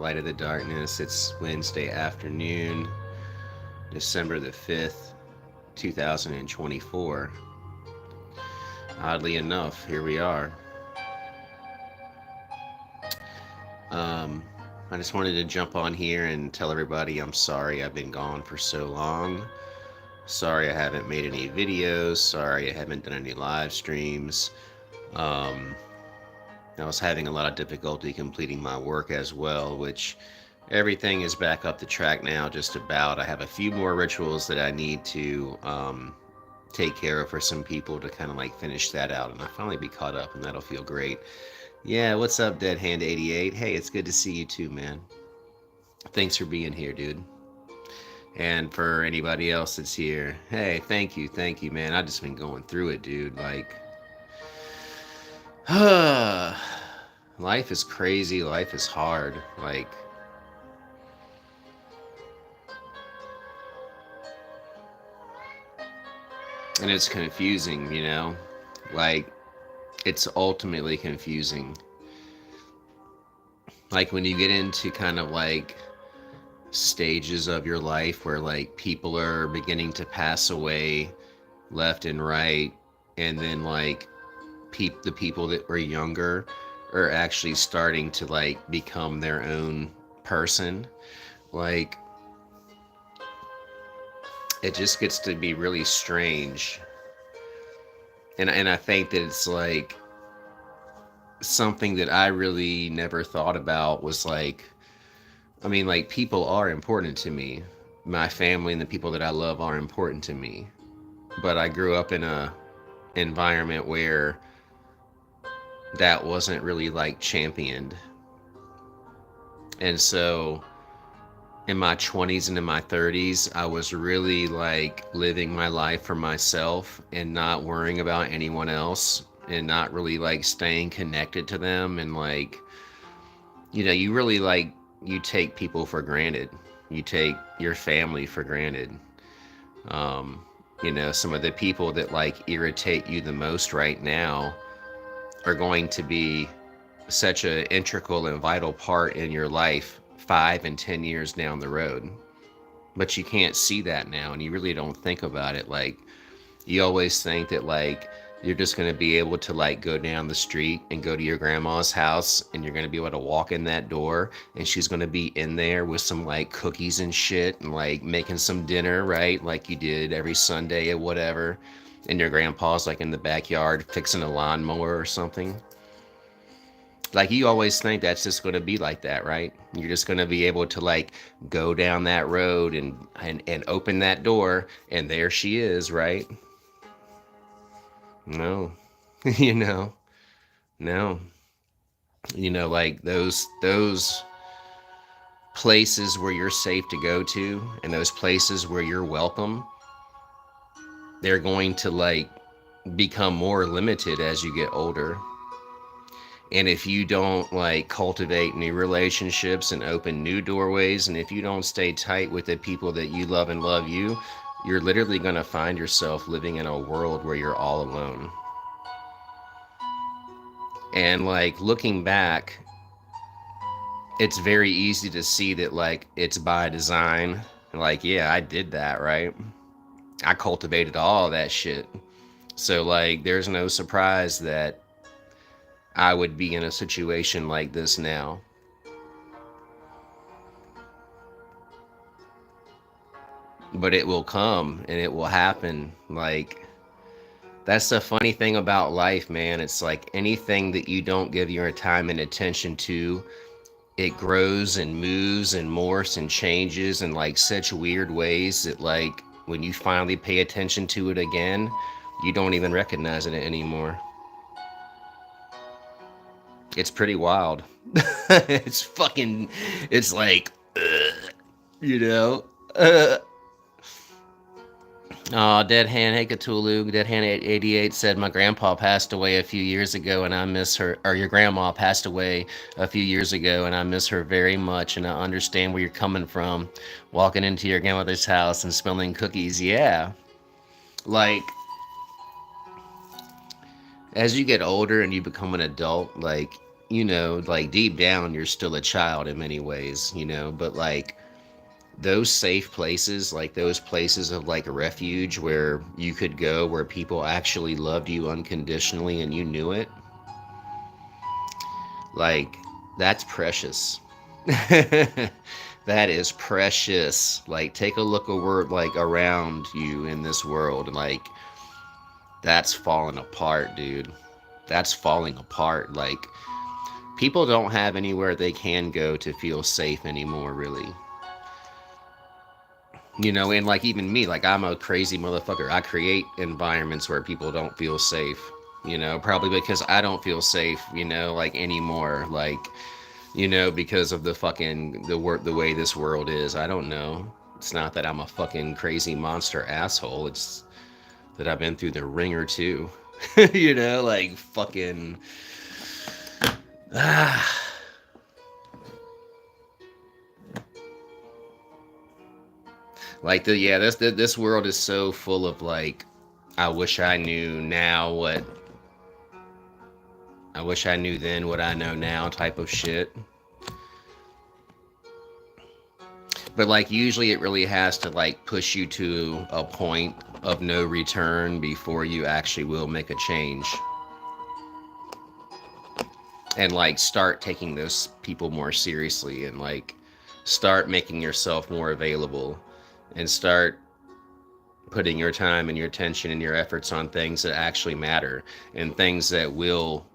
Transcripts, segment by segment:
Light of the Darkness. It's Wednesday afternoon, December the 5th, 2024. Oddly enough, here we are. Um, I just wanted to jump on here and tell everybody I'm sorry I've been gone for so long. Sorry I haven't made any videos. Sorry I haven't done any live streams. Um, I was having a lot of difficulty completing my work as well, which everything is back up the track now, just about. I have a few more rituals that I need to take care of for some people to kind of like finish that out, and I'll finally be caught up, and that'll feel great. Yeah, what's up, Dead Hand 88? Hey, it's good to see you too, man. Thanks for being here, dude. And for anybody else that's here, hey, thank you, man. I've just been going through it, dude. Like, life is crazy, life is hard. Like, and it's confusing, you know? Like, it's ultimately confusing. Like, when you get into kind of like stages of your life where like people are beginning to pass away left and right, and then like the people that were younger are actually starting to like become their own person. Like, it just gets to be really strange. And I think that it's like something that I really never thought about was like, I mean, like, people are important to me. My family and the people that I love are important to me. But I grew up in a environment where that wasn't really like championed. And so in my 20s and in my 30s, I was really like living my life for myself and not worrying about anyone else, and not really like staying connected to them. And like, you really like, you take people for granted. You take your family for granted. Um, some of the people that like irritate you the most right now are going to be such an integral and vital part in your life 5 and 10 years down the road. But you can't see that now, and you really don't think about it. Like, you always think that like you're just going to be able to like go down the street and go to your grandma's house, and you're going to be able to walk in that door, and she's going to be in there with some like cookies and shit, and like making some dinner, right, like you did every Sunday or whatever, and your grandpa's like in the backyard fixing a lawnmower or something. Like, you always think that's just going to be like that, right? You're just going to be able to like go down that road and open that door, and there she is, right? No. you know no. Like those places where you're safe to go to, and those places where you're welcome, they're going to like become more limited as you get older. And if you don't like cultivate new relationships and open new doorways, and if you don't stay tight with the people that you love and love you, you're literally going to find yourself living in a world where you're all alone. And like, looking back, it's very easy to see that like it's by design. Like, yeah, I did that, right? I cultivated all that shit. So like, there's no surprise that I would be in a situation like this now. But it will come and it will happen. Like, that's the funny thing about life, man. It's like anything that you don't give your time and attention to, it grows and moves and morphs and changes in like such weird ways that like when you finally pay attention to it again, you don't even recognize it anymore. It's pretty wild. it's fucking, it's like, you know. Oh, Dead Hand, hey Cthulhu. Dead Hand 88 said, my grandpa passed away a few years ago and I miss her, or your grandma passed away a few years ago and I miss her very much, and I understand where you're coming from. Walking into your grandmother's house and smelling cookies. Yeah. Like, as you get older and you become an adult, like, like deep down, you're still a child in many ways, but like those safe places, like those places of like a refuge where you could go where people actually loved you unconditionally and you knew it, like that's precious. That is precious. Like take a look over like around you in this world, like that's falling apart, dude. That's falling apart. Like people don't have anywhere they can go to feel safe anymore, really. And like even me, like I'm a crazy motherfucker. I create environments where people don't feel safe, probably because I don't feel safe, like anymore. Like, because of the fucking the way this world is. I don't know. It's not that I'm a fucking crazy monster asshole. It's that I've been through the ringer too. Like fucking ah. Like this world is so full of like I wish I knew now what I wish I knew then what I know now type of shit. But like usually it really has to like push you to a point of no return before you actually will make a change. And like start taking those people more seriously and like start making yourself more available and start putting your time and your attention and your efforts on things that actually matter and things that will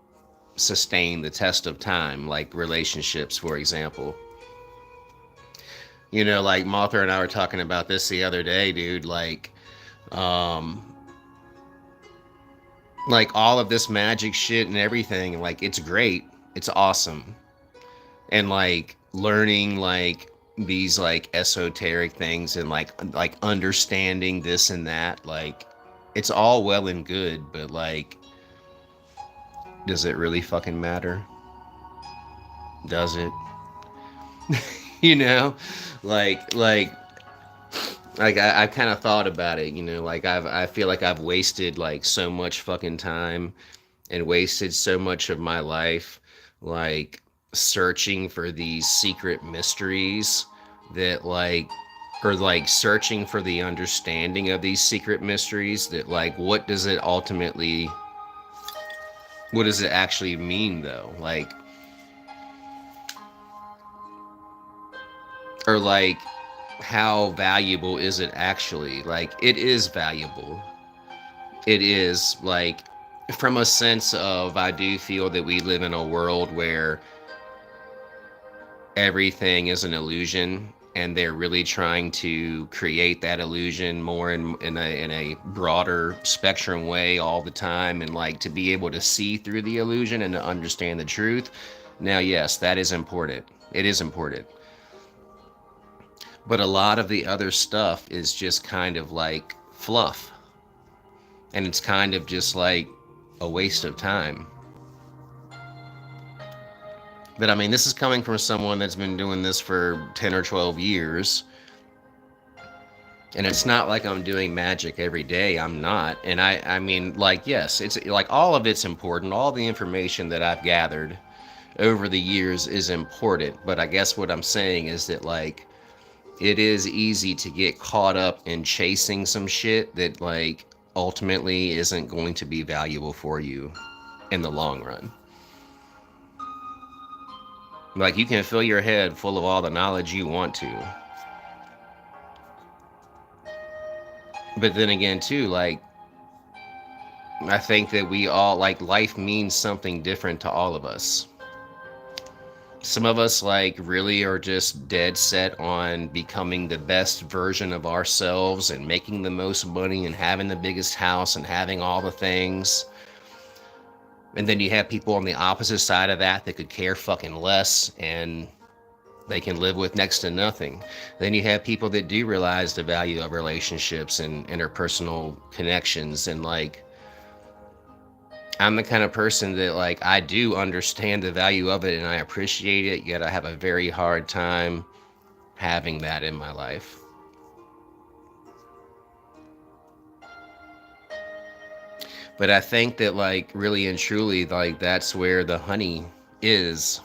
sustain the test of time, like relationships, for example. Like Mothra and I were talking about this the other day, dude. Um, like all of this magic shit and everything, like it's great, it's awesome, and like learning like these like esoteric things and like understanding this and that, like it's all well and good, but like, does it really fucking matter? Does it? you know, like I've kind of thought about it, like I feel like I've wasted like so much fucking time and wasted so much of my life, like searching for these secret mysteries that like, or like searching for the understanding of these secret mysteries that like, what does it actually mean though? Like, or like, how valuable is it actually? Like, it is valuable. It is like, from a sense of, I do feel that we live in a world where everything is an illusion and they're really trying to create that illusion more in a broader spectrum way all the time, and like to be able to see through the illusion and to understand the truth. Now yes, that is important. It is important, but a lot of the other stuff is just kind of like fluff, and it's kind of just like a waste of time. But I mean, this is coming from someone that's been doing this for 10 or 12 years. And it's not like I'm doing magic every day. I'm not. And I mean, like, yes, it's like all of it's important. All the information that I've gathered over the years is important. But I guess what I'm saying is that, like, it is easy to get caught up in chasing some shit that, like, ultimately isn't going to be valuable for you in the long run. Like, you can fill your head full of all the knowledge you want to. But then again, too, like, I think that we all, like, life means something different to all of us. Some of us, like, really are just dead set on becoming the best version of ourselves and making the most money and having the biggest house and having all the things. And then you have people on the opposite side of that that could care fucking less and they can live with next to nothing. Then you have people that do realize the value of relationships and interpersonal connections. And like, I'm the kind of person that like, I do understand the value of it and I appreciate it, yet I have a very hard time having that in my life. But I think that like really and truly, like that's where the honey is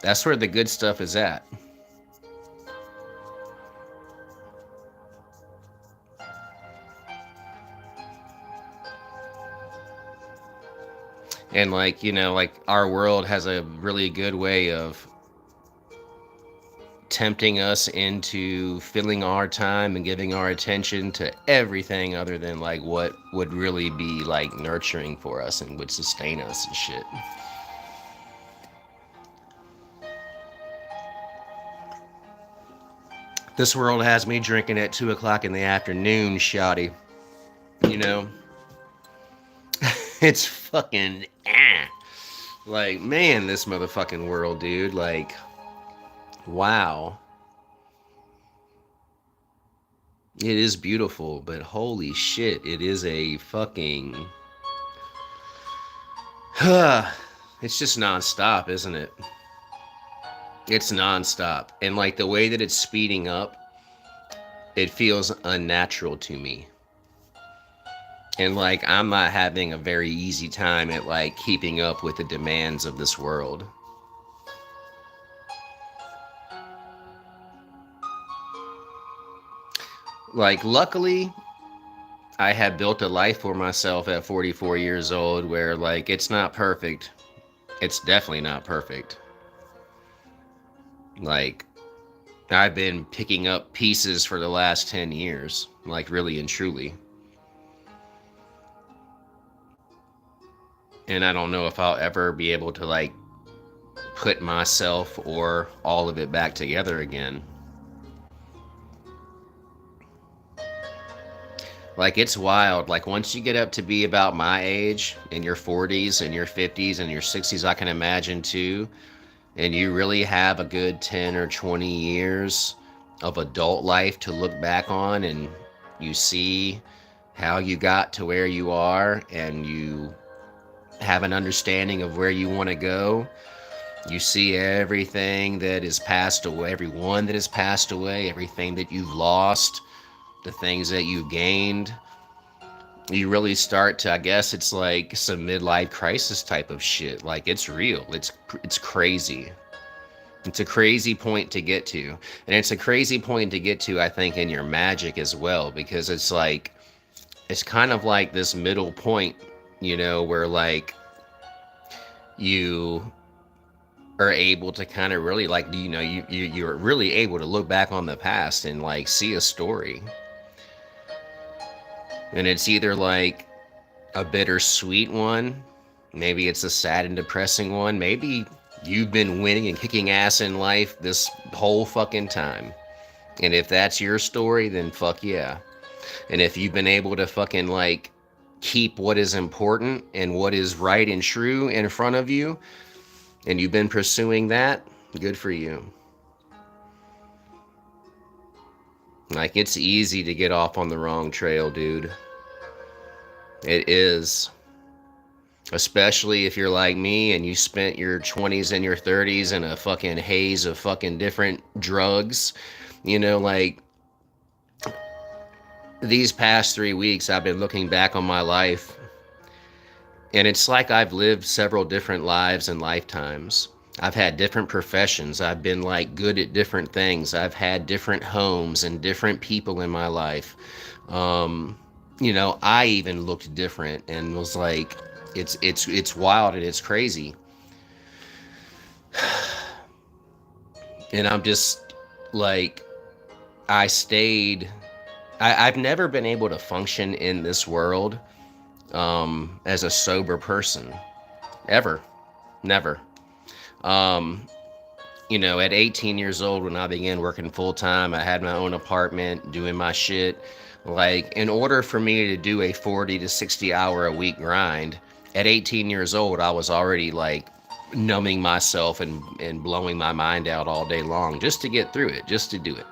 that's where the good stuff is at. And like, like our world has a really good way of tempting us into filling our time and giving our attention to everything other than like what would really be like nurturing for us and would sustain us and shit. This world has me drinking at 2 o'clock in the afternoon, shoddy. You know, it's fucking like, man, this motherfucking world, dude. Like, wow. It is beautiful, but holy shit, it is a fucking. It's just nonstop, isn't it? It's nonstop. And like the way that it's speeding up, it feels unnatural to me. And like I'm not having a very easy time at like keeping up with the demands of this world. Like luckily I have built a life for myself at 44 years old where like it's not perfect. It's definitely not perfect. Like I've been picking up pieces for the last 10 years, like really and truly. And I don't know if I'll ever be able to like put myself or all of it back together again. Like it's wild. Like once you get up to be about my age, in your 40s and your 50s and your 60s, I can imagine too, and you really have a good 10 or 20 years of adult life to look back on, and you see how you got to where you are, and you have an understanding of where you want to go. You see everything that is passed away, everyone that has passed away, everything that you've lost, the things that you gained. You really start to, I guess it's like some midlife crisis type of shit. Like it's real. It's crazy. It's a crazy point to get to. And it's a crazy point to get to, I think, in your magic as well, because it's like it's kind of like this middle point, where like you are able to kind of really like, you're really able to look back on the past and like see a story. And it's either like a bittersweet one, maybe it's a sad and depressing one, maybe you've been winning and kicking ass in life this whole fucking time. And if that's your story, then fuck yeah. And if you've been able to fucking like keep what is important and what is right and true in front of you, and you've been pursuing that, good for you. Like it's easy to get off on the wrong trail, dude. It is. Especially if you're like me and you spent your 20s and your 30s in a fucking haze of fucking different drugs. Like these past 3 weeks, I've been looking back on my life, and it's like I've lived several different lives and lifetimes. I've had different professions. I've been like good at different things. I've had different homes and different people in my life. I even looked different and was like, it's wild and it's crazy. And I'm just like, I've never been able to function in this world as a sober person. Ever. Never. At 18 years old, when I began working full time, I had my own apartment, doing my shit. Like, in order for me to do a 40 to 60 hour a week grind, at 18 years old, I was already like numbing myself and blowing my mind out all day long just to get through it, just to do it.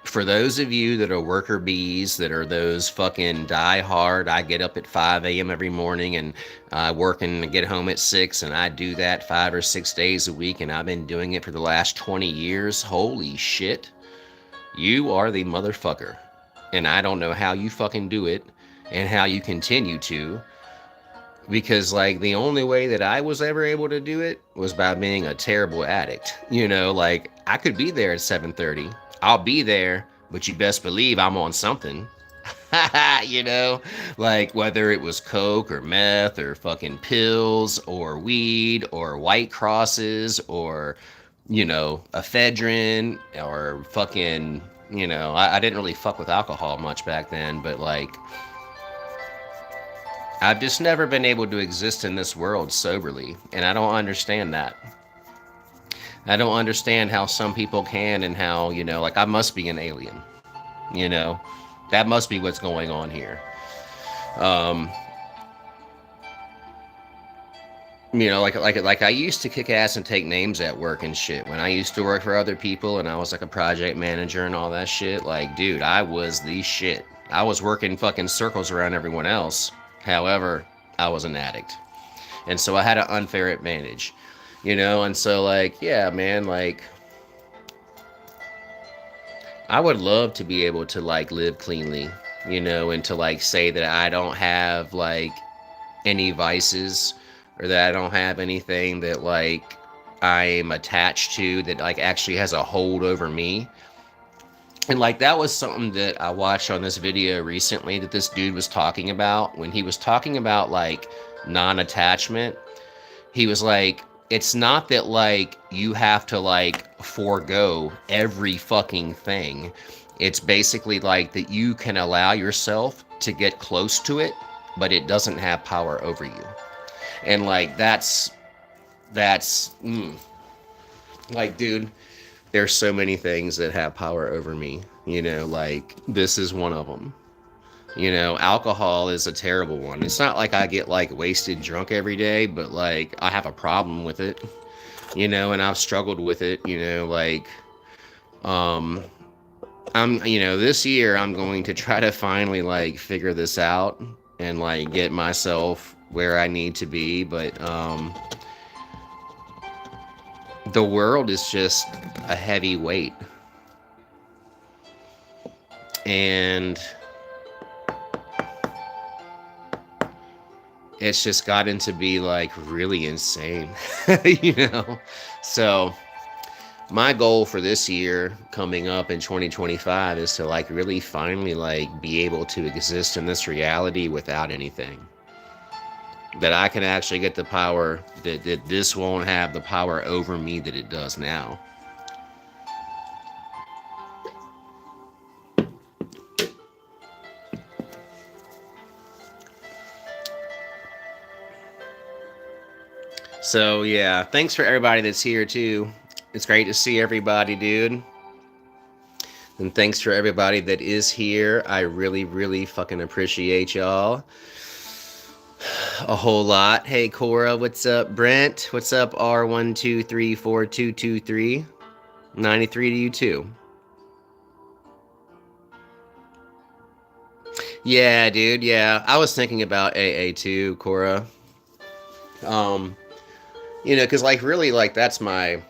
For those of you that are worker bees, that are those fucking die hard, I get up at 5 a.m. every morning and I work and get home at 6, and I do that 5 or 6 days a week, and I've been doing it for the last 20 years. Holy shit. You are the motherfucker. And I don't know how you fucking do it and how you continue to. because like the only way that I was ever able to do it was by being a terrible addict. You know, like I could be there at 7:30. I'll be there, but you best believe I'm on something. You know, like whether it was coke or meth or fucking pills or weed or white crosses or ephedrine or fucking I didn't really fuck with alcohol much back then, but like I've just never been able to exist in this world soberly, and I don't understand that. I don't understand how some people can, and how, like I must be an alien. You know, that must be what's going on here. Um, like I used to kick ass and take names at work and shit. When I used to work for other people and I was like a project manager and all that shit, like dude, I was the shit. I was working fucking circles around everyone else. However, I was an addict. And so I had an unfair advantage. And so like, yeah, man, like I would love to be able to like live cleanly, and to like say that I don't have like any vices, or that I don't have anything that like I'm attached to that like actually has a hold over me. And like that was something that I watched on this video recently that this dude was talking about when he was talking about like non-attachment. He was like, it's not that like you have to like forego every fucking thing. It's basically like that you can allow yourself to get close to it, but it doesn't have power over you. And like that's like, dude, there's so many things that have power over me. Like this is one of them. Alcohol is a terrible one. It's not like I get like wasted drunk every day, but like I have a problem with it, and I've struggled with it, like um this year I'm going to try to finally like figure this out and like get myself where I need to be, but the world is just a heavy weight. And it's just gotten to be like really insane. So my goal for this year coming up in 2025 is to like really finally like be able to exist in this reality without anything. That I can actually get the power, that this won't have the power over me that it does now. So yeah, thanks for everybody that's here too. It's great to see everybody, dude. And thanks for everybody that is here. I really, really fucking appreciate y'all a whole lot. Hey Cora, what's up? Brent, what's up? R1234223. 93 to you too. Yeah, dude. Yeah, I was thinking about AA too, Cora. Because like really, like that's like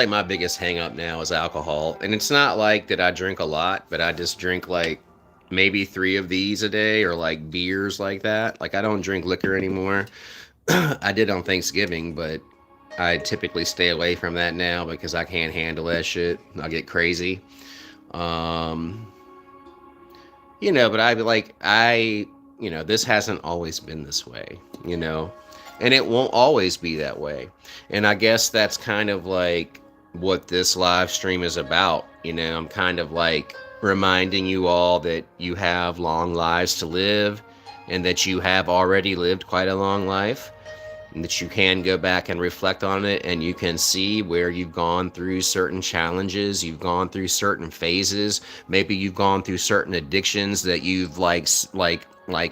my biggest hang up now is alcohol. And it's not like that I drink a lot, but I just drink like maybe 3 of these a day, or like beers like that. Like I don't drink liquor anymore. I did on Thanksgiving, but I typically stay away from that now because I can't handle that shit. I'll get crazy. Um, but this hasn't always been this way, and it won't always be that way. And I guess that's kind of like what this live stream is about. I'm kind of like reminding you all that you have long lives to live, and that you have already lived quite a long life, and that you can go back and reflect on it, and you can see where you've gone through certain challenges, you've gone through certain phases, maybe you've gone through certain addictions that you've like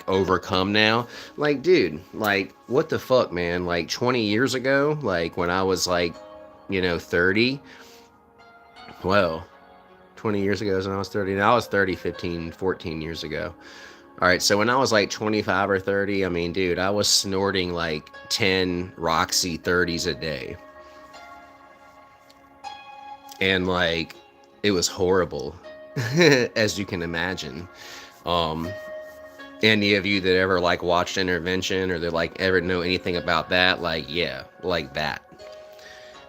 overcome now. Like, dude, like what the fuck, man? Like 20 years ago, like when I was like 30, well, 20 years ago is when I was 30. Now I was 30 14 years ago. All right, so when I was like 25 or 30, I mean, dude, I was snorting like 10 Roxy 30s a day. And like, it was horrible, as you can imagine. Any of you that ever like watched Intervention or that like ever know anything about that, like, yeah, like that.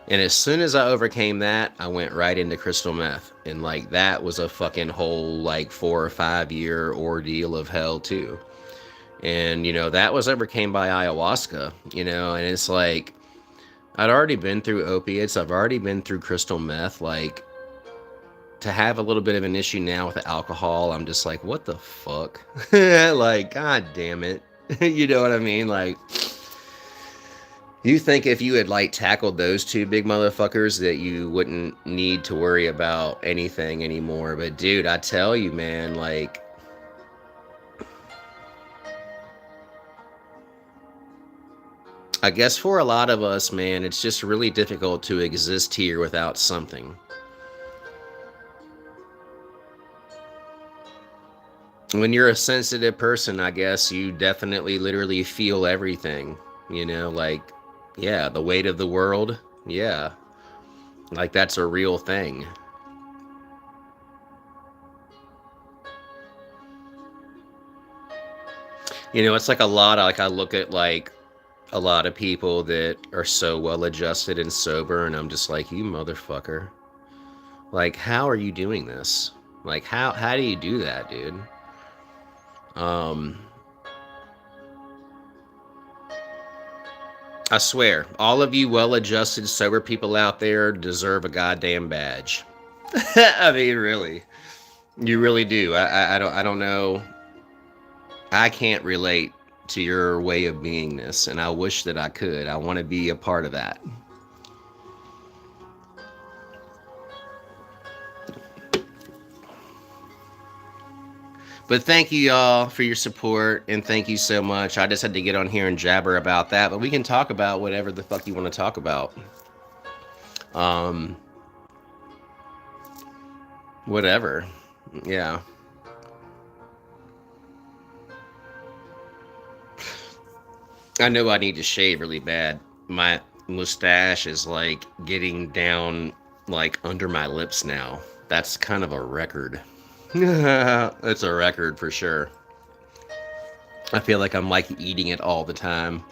And as soon as I overcame that, I went right into crystal meth. And like that was a fucking whole like 4 or 5 year ordeal of hell too. And you know, that was overcame by ayahuasca, you know, and it's like I'd already been through opiates, I've already been through crystal meth, like to have a little bit of an issue now with the alcohol, I'm just like, what the fuck? Like, god damn it. You know what I mean? Like, you think if you had like tackled those two big motherfuckers that you wouldn't need to worry about anything anymore. But dude, I tell you, man, like, I guess for a lot of us, man, it's just really difficult to exist here without something. When you're a sensitive person, I guess you definitely literally feel everything, you know, like, yeah, the weight of the world, yeah, like that's a real thing. You know, it's like a lot of, like, I look at like a lot of people that are so well adjusted and sober, and I'm just like, you motherfucker. Like, how are you doing this? Like, how do you do that, dude? Um, I swear, all of you well-adjusted, sober people out there deserve a goddamn badge. I mean, really, you really do. I don't know. I can't relate to your way of beingness, and I wish that I could. I want to be a part of that. But thank you, y'all, for your support, and thank you so much. I just had to get on here and jabber about that, but we can talk about whatever the fuck you want to talk about. Um, Whatever. Yeah. I know I need to shave really bad. My mustache is like getting down like under my lips now. That's kind of a record. It's a record for sure. I feel like I'm like eating it all the time.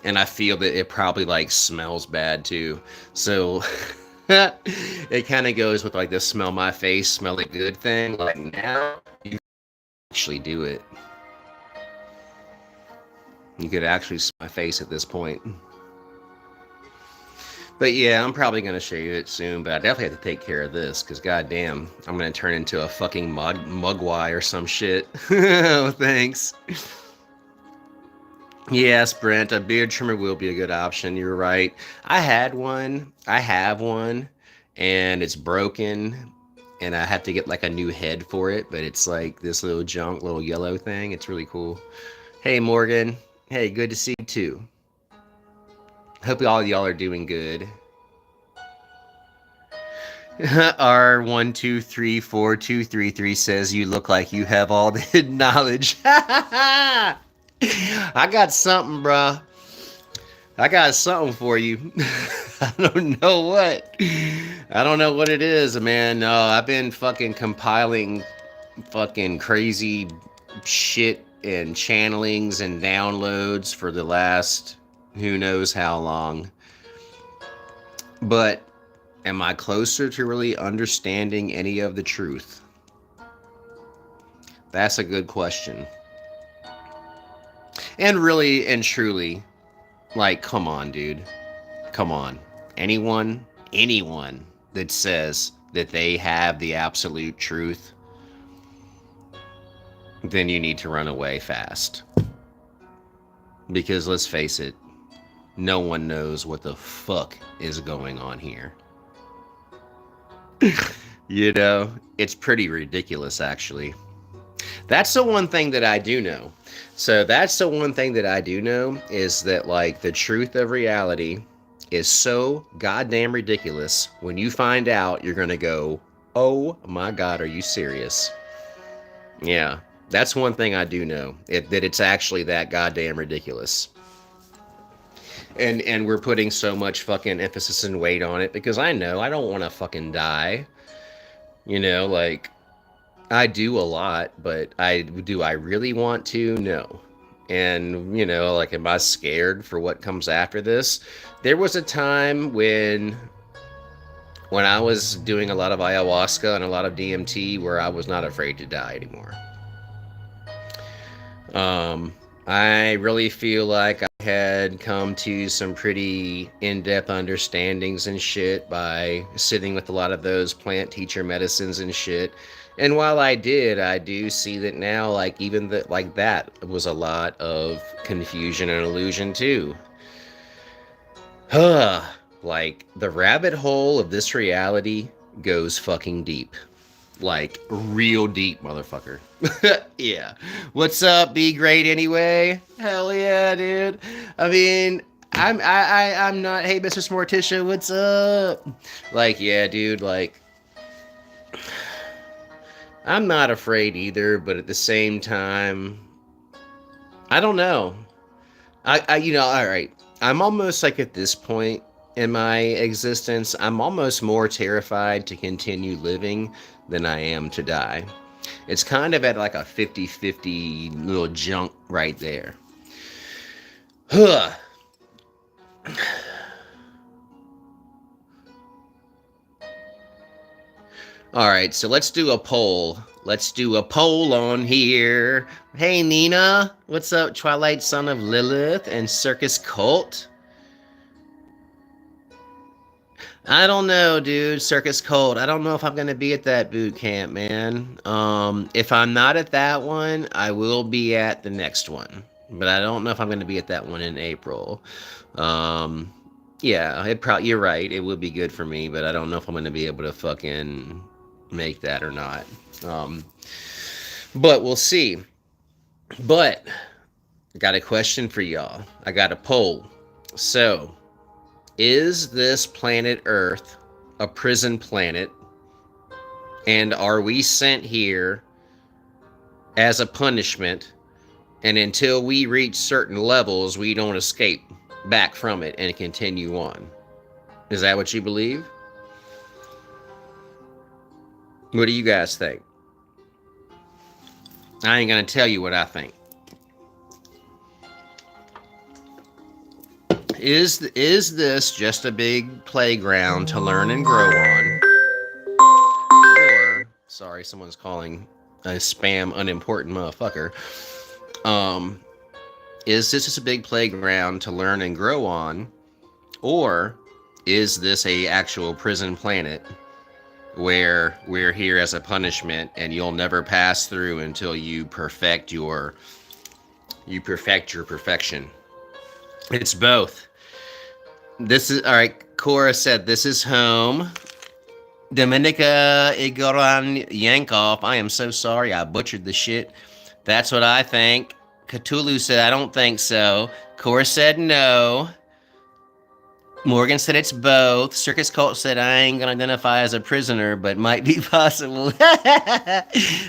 And I feel that it probably like smells bad too. So it kind of goes with like the smell my face, smell it good thing. Like now you actually do it. You could actually smell my face at this point. But yeah, I'm probably gonna shave it soon. But I definitely have to take care of this because goddamn, I'm gonna turn into a fucking mugwai or some shit. Oh, thanks. Yes, Brent, a beard trimmer will be a good option. You're right. I had one. I have one, and it's broken, and I have to get like a new head for it. But it's like this little junk, little yellow thing. It's really cool. Hey, Morgan. Hey, good to see you too. Hope all y'all are doing good. R123423 says you look like you have all the hidden knowledge. I got something, bruh. I got something for you. I don't know what. I don't know what it is, man. No, I've been fucking compiling fucking crazy shit and channelings and downloads for the last who knows how long. But am I closer to really understanding any of the truth? That's a good question. And really and truly, like, come on, dude. Come on. Anyone that says that they have the absolute truth, then you need to run away fast. Because let's face it, no one knows what the fuck is going on here. You know, it's pretty ridiculous, actually. That's the one thing that I do know. So that's the one thing that I do know is that like the truth of reality is so goddamn ridiculous. When you find out, you're gonna go, "Oh my God, are you serious?" Yeah, that's one thing I do know. That it's actually that goddamn ridiculous. And we're putting so much fucking emphasis and weight on it because I know I don't want to fucking die. You know, like I do a lot, but I really want to? No. And, like, am I scared for what comes after this? There was a time when I was doing a lot of ayahuasca and a lot of DMT where I was not afraid to die anymore. Um, I really feel like I had come to some pretty in-depth understandings and shit by sitting with a lot of those plant teacher medicines and shit. And while I did, I do see that now, like, even that, like, that was a lot of confusion and illusion too. Like, the rabbit hole of this reality goes fucking deep. Like, real deep, motherfucker. Yeah. What's up, be great anyway? Hell yeah, dude. I mean, I'm not, hey, Mr. Smorticia, what's up? Like, yeah, dude, like, I'm not afraid either, but at the same time, I don't know. All right. I'm almost like at this point in my existence, I'm almost more terrified to continue living than I am to die. It's kind of at like a 50-50 little junk right there. Huh. All right, so let's do a poll. Let's do a poll on here. Hey, Nina. What's up, Twilight Son of Lilith and Circus Cult? I don't know, dude. Circus Cult. I don't know if I'm going to be at that boot camp, man. If I'm not at that one, I will be at the next one. But I don't know if I'm going to be at that one in April. Yeah, you're right. It would be good for me, but I don't know if I'm going to be able to fucking make that or not. But we'll see. But I got a question for y'all. I got a poll. So, is this planet Earth a prison planet? And are we sent here as a punishment? And until we reach certain levels, we don't escape back from it and continue on. Is that what you believe? What do you guys think? I ain't gonna tell you what I think. Is this just a big playground to learn and grow on? Or, sorry, someone's calling a spam unimportant motherfucker. Is this just a big playground to learn and grow on? Or is this a actual prison planet where we're here as a punishment and you'll never pass through until you perfect your perfection? It's both. This is all right. Cora said this is home. Dominica Igoran Yankov, I am so sorry I butchered the shit. That's what I think. Cthulhu said I don't think so. Cora said no. Morgan said it's both. Circus Cult said I ain't gonna identify as a prisoner, but might be possible.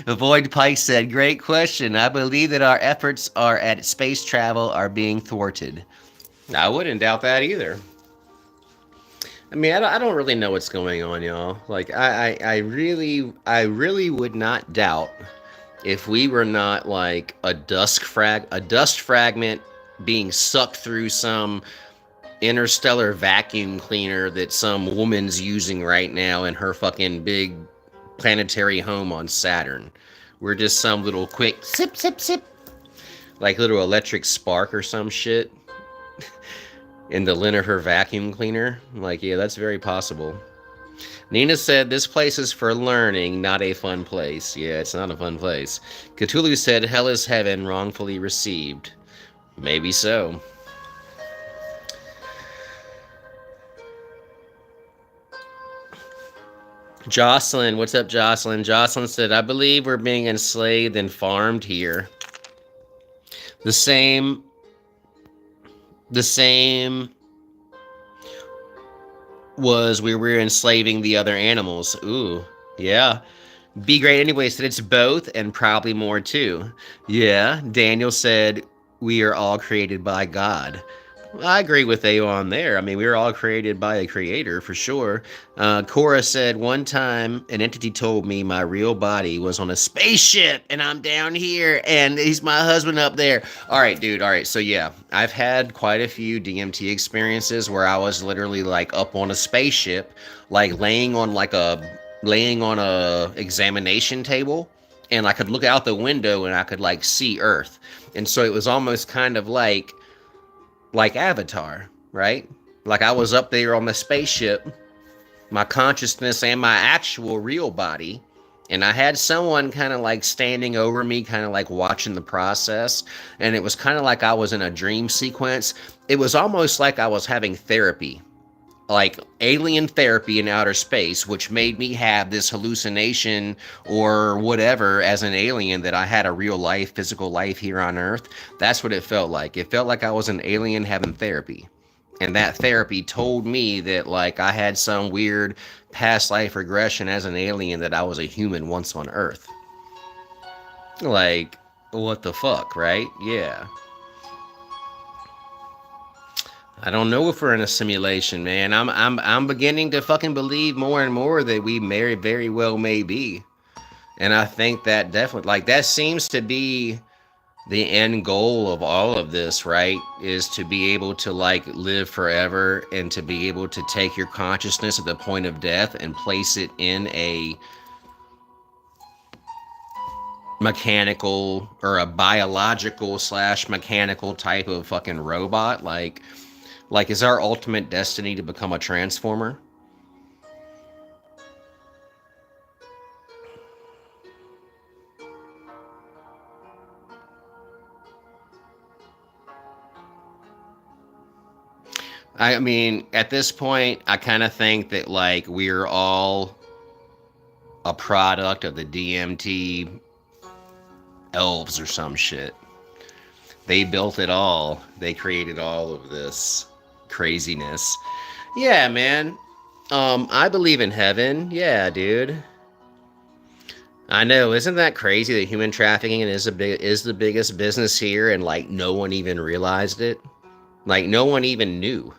Void Pike said, great question. I believe that our efforts are at space travel are being thwarted. I wouldn't doubt that either. I mean, I don't really know what's going on, y'all. Like, I really would not doubt if we were not like a dust fragment being sucked through some interstellar vacuum cleaner that some woman's using right now in her fucking big planetary home on Saturn. We're just some little quick sip, sip, sip, like little electric spark or some shit in the lid of her vacuum cleaner. Like, yeah, that's very possible. Nina said, this place is for learning, not a fun place. Yeah, it's not a fun place. Cthulhu said, hell is heaven, wrongfully received. Maybe so. Jocelyn, what's up, Jocelyn? Jocelyn said, I believe we're being enslaved and farmed here. The same was we were enslaving the other animals. Ooh, yeah. Be great anyway said it's both and probably more too. Yeah, Daniel said we are all created by God. I agree with Aeon there. I mean, we were all created by a creator for sure. Cora said one time an entity told me my real body was on a spaceship and I'm down here and he's my husband up there. All right, dude. All right. So, yeah, I've had quite a few DMT experiences where I was literally like up on a spaceship, like laying on a examination table, and I could look out the window and I could like see Earth. And so it was almost kind of like Avatar, right? Like I was up there on the spaceship, my consciousness and my actual real body, and I had someone kind of like standing over me, kind of like watching the process, and it was kind of like I was in a dream sequence. It was almost like I was having therapy, like alien therapy in outer space, which made me have this hallucination or whatever as an alien that I had a real life, physical life here on Earth. That's what it felt like. It felt like I was an alien having therapy. And that therapy told me that, like, I had some weird past life regression as an alien, that I was a human once on Earth. Like, what the fuck, right? Yeah. I don't know if we're in a simulation, man. I'm beginning to fucking believe more and more that we very well may be. And I think that definitely, like, that seems to be the end goal of all of this, right? Is to be able to like live forever and to be able to take your consciousness at the point of death and place it in a mechanical or a biological slash mechanical type of fucking robot. Like, is our ultimate destiny to become a transformer? I mean, at this point, I kind of think that like we're all a product of the DMT elves or some shit. They built it all. They created all of this craziness. Yeah, man. I believe in heaven. Yeah, dude. I know, isn't that crazy that human trafficking is the biggest business here, and like no one even realized it? Like no one even knew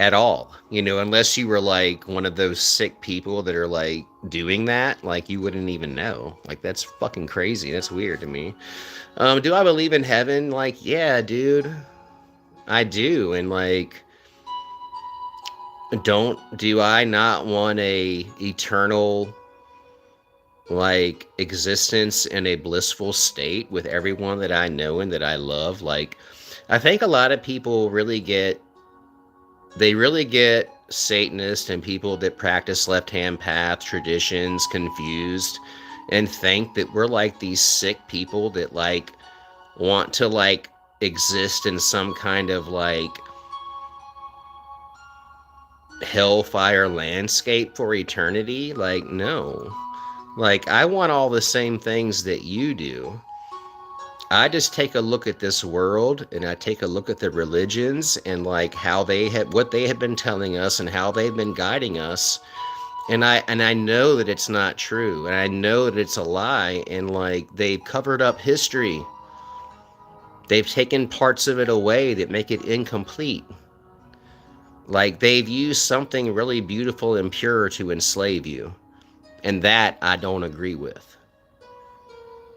at all, unless you were like one of those sick people that are like doing that, like you wouldn't even know. Like that's fucking crazy. That's weird to me. Do I believe in heaven? Like, yeah, dude, I do. And like, do I not want a eternal like existence in a blissful state with everyone that I know and that I love? Like, I think a lot of people really get Satanists and people that practice left-hand path traditions confused and think that we're like these sick people that like want to like exist in some kind of like hellfire landscape for eternity. Like, no. Like, I want all the same things that you do. I just take a look at this world and I take a look at the religions and like what they have been telling us and how they've been guiding us. And I know that it's not true, and I know that it's a lie, and like they've covered up history. They've taken parts of it away that make it incomplete. Like they've used something really beautiful and pure to enslave you. And that I don't agree with.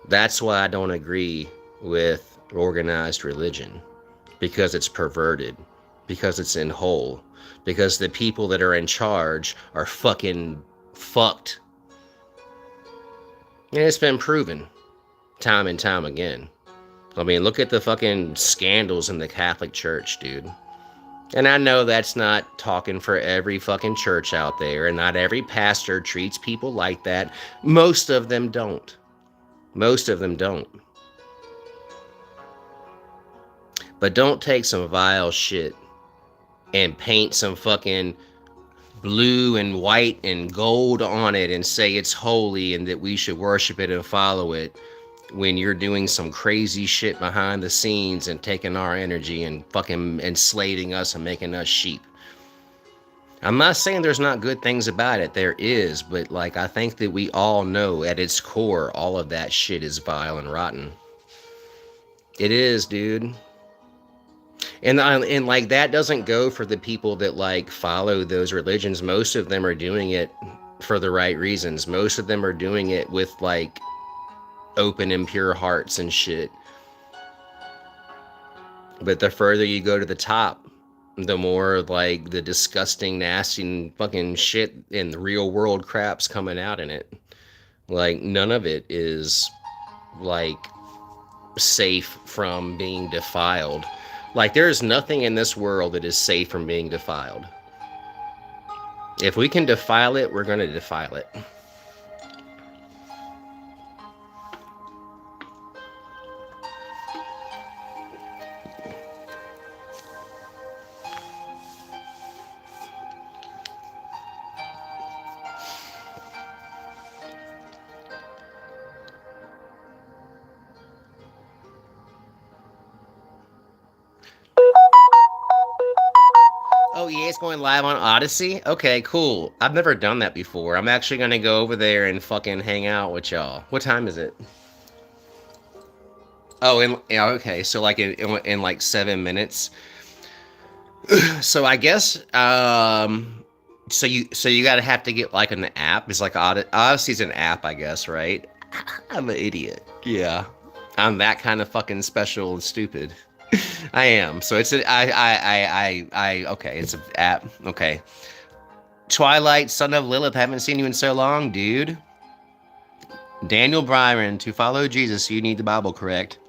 That's why I don't agree with organized religion, because it's perverted, because it's in whole, because the people that are in charge are fucking fucked. And it's been proven time and time again. I mean, look at the fucking scandals in the Catholic Church, dude. And I know that's not talking for every fucking church out there, and not every pastor treats people like that. Most of them don't. Most of them don't. But don't take some vile shit and paint some fucking blue and white and gold on it and say it's holy and that we should worship it and follow it, when you're doing some crazy shit behind the scenes and taking our energy and fucking enslaving us and making us sheep. I'm not saying there's not good things about it. There is, but like I think that we all know at its core all of that shit is vile and rotten. It is, dude. And like that doesn't go for the people that like follow those religions. Most of them are doing it for the right reasons. Most of them are doing it with like open and pure hearts and shit. But the further you go to the top, the more like the disgusting, nasty fucking shit and the real world crap's coming out in it. Like none of it is like safe from being defiled. Like there's nothing in this world that is safe from being defiled. If we can defile it, we're going to defile it. Oh yeah, it's going live on Odyssey? Okay, cool. I've never done that before. I'm actually gonna go over there and fucking hang out with y'all. What time is it? Oh, yeah, okay. So like in like 7 minutes. So I guess so you gotta have to get like an app. It's like Odyssey's an app, I guess, right? I'm an idiot. Yeah. I'm that kind of fucking special and stupid. I am. So it's a okay, it's an app. Okay. Twilight, son of Lilith, haven't seen you in so long, dude. Daniel Bryan, to follow Jesus, you need the Bible correct.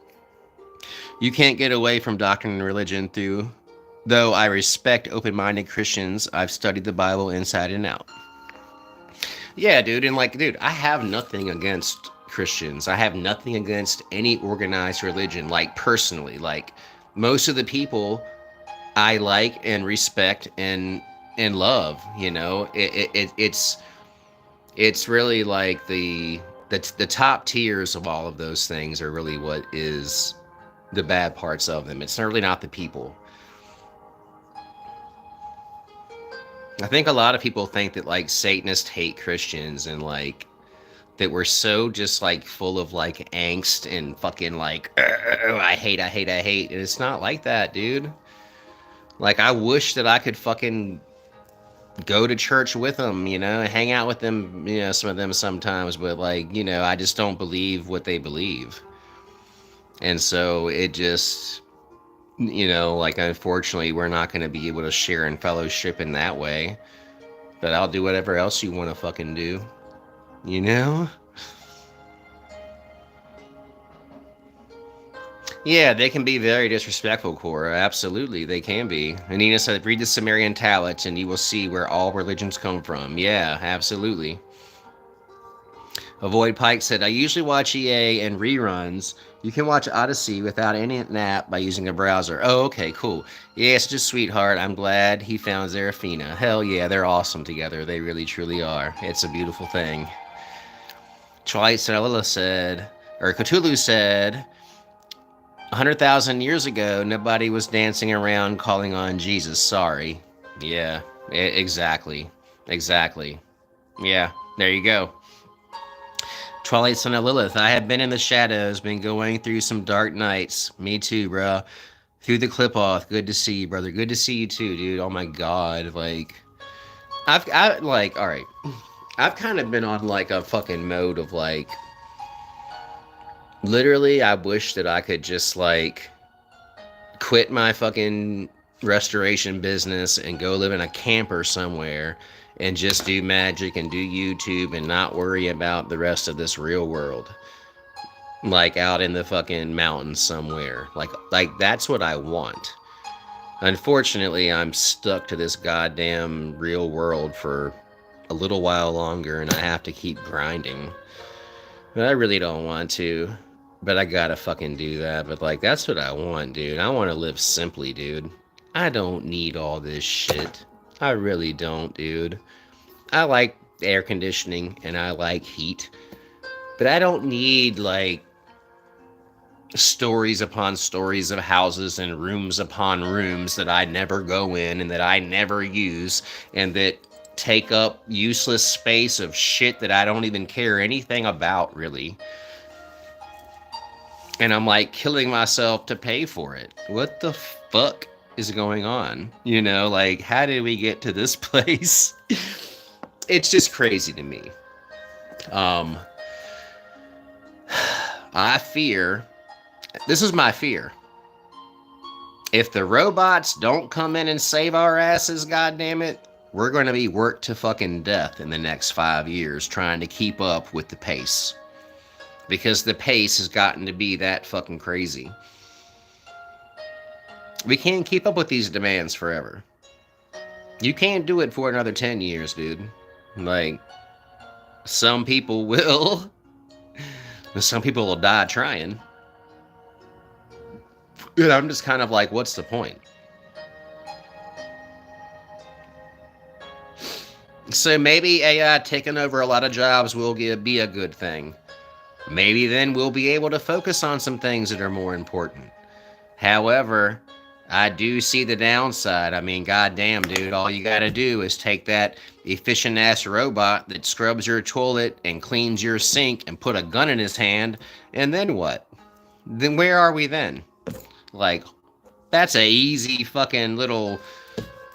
You can't get away from doctrine and religion through, though I respect open-minded Christians, I've studied the Bible inside and out. Yeah, dude, and like, dude, I have nothing against Christians. I have nothing against any organized religion, like personally. Like most of the people I like and respect and love, you know. It's really like the top tiers of all of those things are really what is the bad parts of them. It's really not the people. I think a lot of people think that like Satanists hate Christians and like that we're so just like full of like angst and fucking like I hate, I hate, I hate. And it's not like that, dude. Like I wish that I could fucking go to church with them, you know, hang out with them, you know, some of them sometimes, but like, you know, I just don't believe what they believe. And so it just, you know, like unfortunately we're not going to be able to share in fellowship in that way. But I'll do whatever else you want to fucking do, you know? Yeah, they can be very disrespectful, Cora. Absolutely, they can be. Anina said, read the Sumerian tablets and you will see where all religions come from. Yeah, absolutely. Avoid Pike said, I usually watch EA and reruns. You can watch Odyssey without any app by using a browser. Oh, okay, cool. Yeah, such a sweetheart. I'm glad he found Zerafina. Hell yeah, they're awesome together. They really, truly are. It's a beautiful thing. Twilight Cinderella said, or Cthulhu said, 100,000 years ago, nobody was dancing around calling on Jesus. Sorry. Yeah, exactly. Exactly. Yeah, there you go. Twilight Son of Lilith. I have been in the shadows, been going through some dark nights. Me too, bro. Through the clip off. Good to see you, brother. Good to see you too, dude. Oh my god, like, I like, all right. I've kind of been on like a fucking mode of like, literally, I wish that I could just like quit my fucking restoration business and go live in a camper somewhere and just do magic and do YouTube and not worry about the rest of this real world. Like out in the fucking mountains somewhere. Like that's what I want. Unfortunately, I'm stuck to this goddamn real world for a little while longer and I have to keep grinding. But I really don't want to. But I gotta fucking do that. But like, that's what I want, dude. I want to live simply, dude. I don't need all this shit. I really don't, dude. I like air conditioning and I like heat. But I don't need like stories upon stories of houses and rooms upon rooms that I never go in and that I never use and that take up useless space of shit that I don't even care anything about, really. And I'm like killing myself to pay for it. What the fuck? is going on? You know, like, how did we get to this place? It's just crazy to me. Um, I fear, this is my fear. If the robots don't come in and save our asses, goddamn it, we're going to be worked to fucking death in the next 5 years trying to keep up with the pace. Because the pace has gotten to be that fucking crazy. We can't keep up with these demands forever. You can't do it for another 10 years, dude. Like, some people will. Some people will die trying. And I'm just kind of like, what's the point? So maybe AI taking over a lot of jobs will be a good thing. Maybe then we'll be able to focus on some things that are more important. However, I do see the downside. I mean, goddamn, dude, all you gotta do is take that efficient ass robot that scrubs your toilet and cleans your sink and put a gun in his hand, and then what? Then where are we then? Like, that's a easy fucking little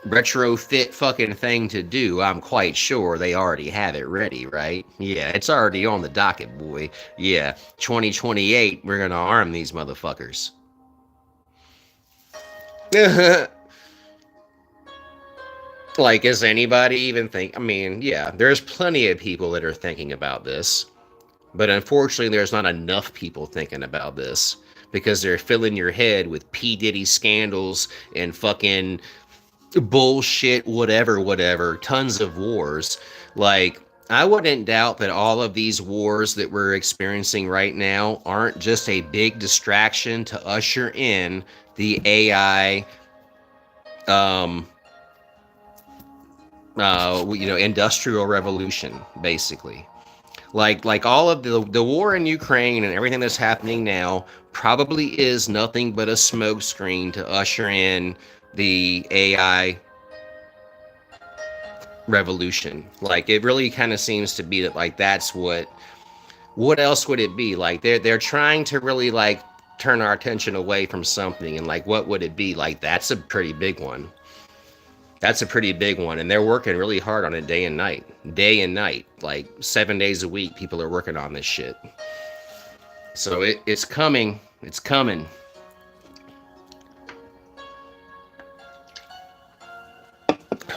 retrofit fucking thing to do. I'm quite sure they already have it ready, right? Yeah, it's already on the docket, boy. Yeah, 2028, we're gonna arm these motherfuckers. Like, is anybody even think? I mean, yeah, there's plenty of people that are thinking about this, but unfortunately, there's not enough people thinking about this because they're filling your head with P. Diddy scandals and fucking bullshit, whatever, tons of wars. Like, I wouldn't doubt that all of these wars that we're experiencing right now aren't just a big distraction to usher in the AI, industrial revolution, basically. Like all of the war in Ukraine and everything that's happening now probably is nothing but a smokescreen to usher in the AI revolution. Like, it really kind of seems to be that, like, that's what else would it be? Like, they're trying to really, like, turn our attention away from something, and, like, what would it be? Like, that's a pretty big one. That's a pretty big one, and they're working really hard on it day and night. Like 7 days a week, people are working on this shit. So it's coming. It's coming.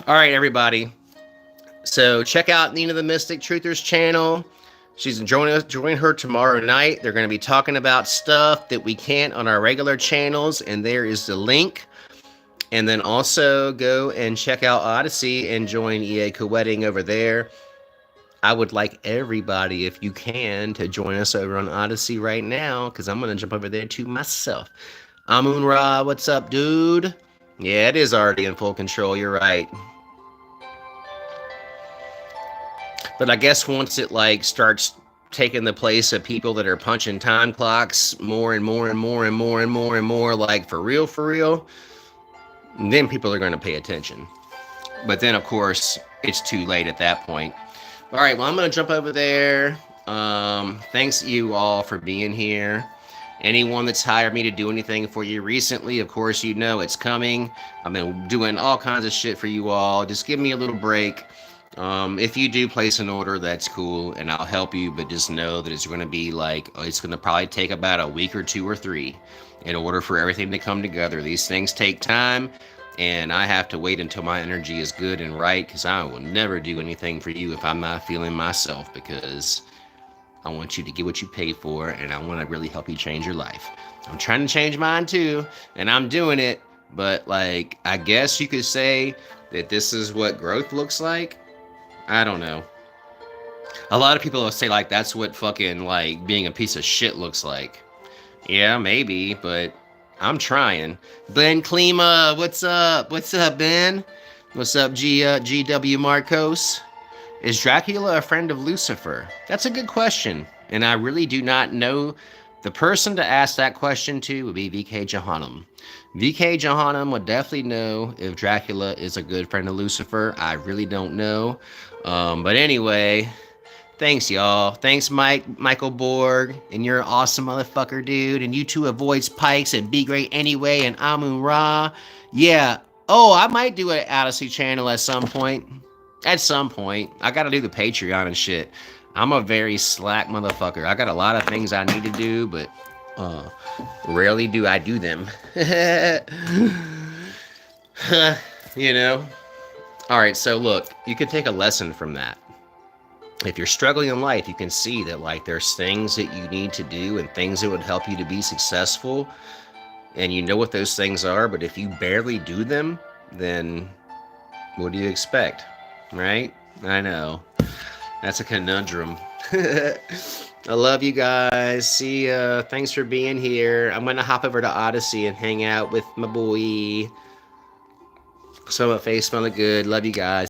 All right, everybody. So check out Nina the Mystic Truther's channel. She's join her tomorrow night. They're going to be talking about stuff that we can't on our regular channels, and there is the link. And then also go and check out Odysee and join EA Co-Wedding over there. I would like everybody, if you can, to join us over on Odysee right now, because I'm going to jump over there too myself. Amun Ra, what's up, dude? Yeah, it is already in full control. You're right. But I guess once it, like, starts taking the place of people that are punching time clocks more and more, like, for real, then people are going to pay attention. But then, of course, it's too late at that point. All right, well, I'm going to jump over there. Thanks you all for being here. Anyone that's hired me to do anything for you recently, of course, you know it's coming. I've been doing all kinds of shit for you all. Just give me a little break. If you do place an order, that's cool, and I'll help you, but just know that it's going to be like, it's going to probably take about a week or 2 or 3 in order for everything to come together. These things take time, and I have to wait until my energy is good and right, because I will never do anything for you if I'm not feeling myself, because I want you to get what you pay for, and I want to really help you change your life. I'm trying to change mine too, and I'm doing it, but, like, I guess you could say that this is what growth looks like. I don't know. A lot of people will say, like, that's what fucking, like, being a piece of shit looks like. Yeah, maybe, but I'm trying. Ben Klima, what's up? What's up, Ben? What's up, GW Marcos? Is Dracula a friend of Lucifer? That's a good question, and I really do not know. The person to ask that question to would be VK Johannem. VK Johannem would definitely know if Dracula is a good friend of Lucifer. I really don't know. But anyway, Thanks, y'all. Thanks, Michael Borg, and you're an awesome motherfucker, dude. And you two avoids pikes and be great anyway. And Amun Ra, yeah. Oh, I might do an Odyssey channel at some point. At some point, I gotta do the Patreon and shit. I'm a very slack motherfucker. I got a lot of things I need to do, but rarely do I do them. You know. All right, so look, you could take a lesson from that. If you're struggling in life, you can see that like there's things that you need to do and things that would help you to be successful, and you know what those things are, but if you barely do them, then what do you expect? Right? I know. That's a conundrum. I love you guys. See ya. Thanks for being here. I'm gonna hop over to Odyssey and hang out with my boy. So my face smelling good. Love you guys.